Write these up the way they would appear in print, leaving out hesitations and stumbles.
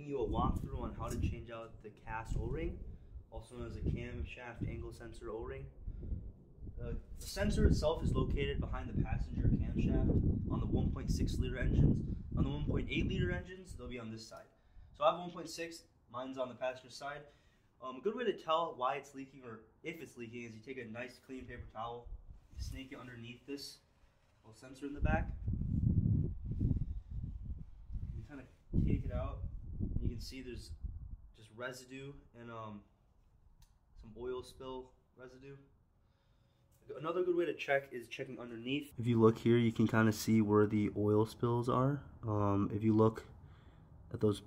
you a walkthrough on how to change out the CAS O-ring, also known as a camshaft angle sensor O-ring. The sensor itself is located behind the passenger camshaft on the 1.6 liter engines. On the 1.8 liter engines, they'll be on this side. So I have 1.6, mine's on the passenger side. A good way to tell why it's leaking or if it's leaking is you take a nice clean paper towel, snake it underneath this little sensor in the back. You kind of take it out, and you can see there's just residue and some oil spill residue. Another good way to check is checking underneath. If you look here, you can kind of see where the oil spills are. If you look at those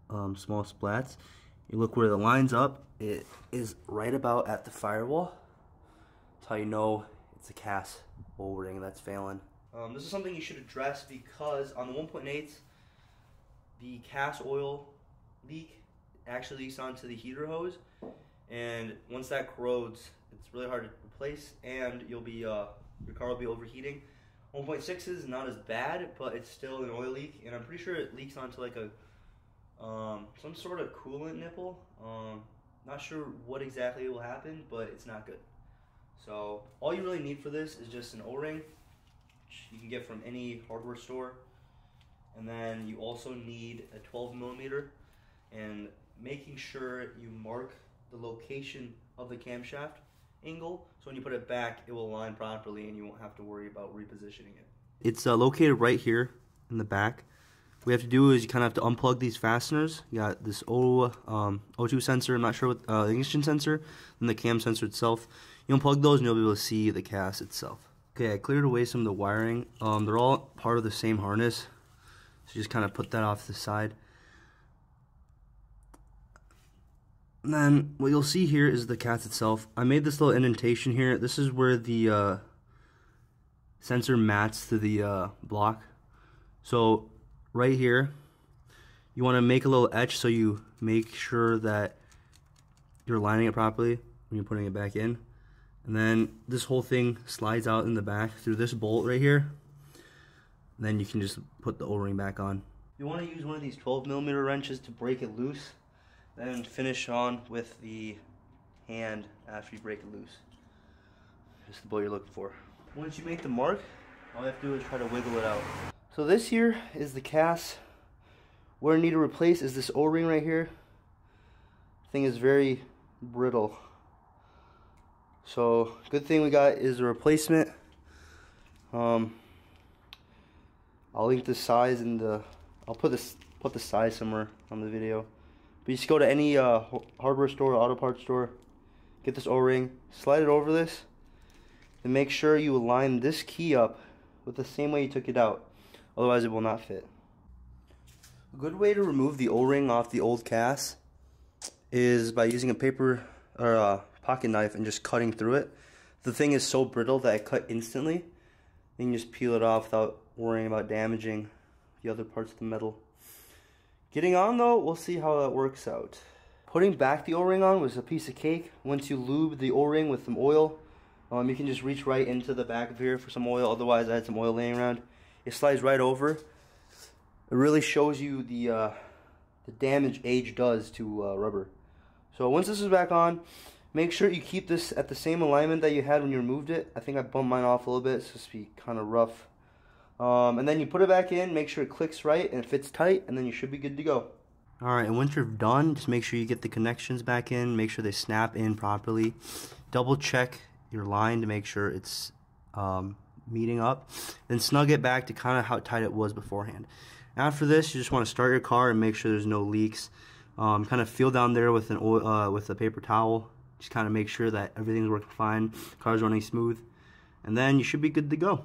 small splats, you look where the line's up, it is right about at the firewall. That's how you know it's a CAS O-ring that's failing. This is something you should address because on the 1.8s, the CAS oil leak actually leaks onto the heater hose, and once that corrodes, it's really hard to replace, and you'll be your car will be overheating. 1.6 is not as bad, but it's still an oil leak, and I'm pretty sure it leaks onto like a some sort of coolant nipple. Not sure what exactly will happen, but it's not good. So all you really need for this is just an O-ring, which you can get from any hardware store. And then you also need a 12mm, and making sure you mark the location of the camshaft angle, so when you put it back, it will align properly and you won't have to worry about repositioning it. It's located right here in the back. What you have to do is you kind of have to unplug these fasteners. You got this O2 sensor, I'm not sure what, the ignition sensor, and the cam sensor itself. You unplug those and you'll be able to see the CAS itself. Okay, I cleared away some of the wiring. They're all part of the same harness. So just kind of put that off to the side. And then what you'll see here is the CAS itself. I made this little indentation here. This is where the sensor mats to the block. So right here, you want to make a little etch so you make sure that you're lining it properly when you're putting it back in. And then this whole thing slides out in the back through this bolt right here. And then you can just put the O-ring back on. You want to use one of these 12mm wrenches to break it loose, then finish on with the hand after you break it loose. Just the bolt you're looking for. Once you make the mark, all you have to do is try to wiggle it out. So this here is the CAS. What I need to replace is this O-ring right here. The thing is very brittle. So good thing we got is a replacement. I'll link the size in the. I'll put the size somewhere on the video. But you just go to any hardware store, auto parts store, get this O-ring, slide it over this, and make sure you align this key up with the same way you took it out. Otherwise, it will not fit. A good way to remove the O-ring off the old CAS is by using a paper or a pocket knife and just cutting through it. The thing is so brittle that it cut instantly. You can just peel it off without worrying about damaging the other parts of the metal. Getting on though, we'll see how that works out. Putting back the O-ring on was a piece of cake. Once you lube the O-ring with some oil, you can just reach right into the back of here for some oil. Otherwise, I had some oil laying around. It slides right over. It really shows you the damage age does to rubber. So once this is back on, make sure you keep this at the same alignment that you had when you removed it. I think I bumped mine off a little bit. It's supposed to be kind of rough. And then you put it back in, make sure it clicks right and it fits tight, and then you should be good to go. Alright, and once you're done, just make sure you get the connections back in, make sure they snap in properly. Double check your line to make sure it's meeting up. Then snug it back to kind of how tight it was beforehand. After this, you just want to start your car and make sure there's no leaks. Kind of feel down there with with a paper towel. Just kind of make sure that everything's working fine, car's running smooth, and then you should be good to go.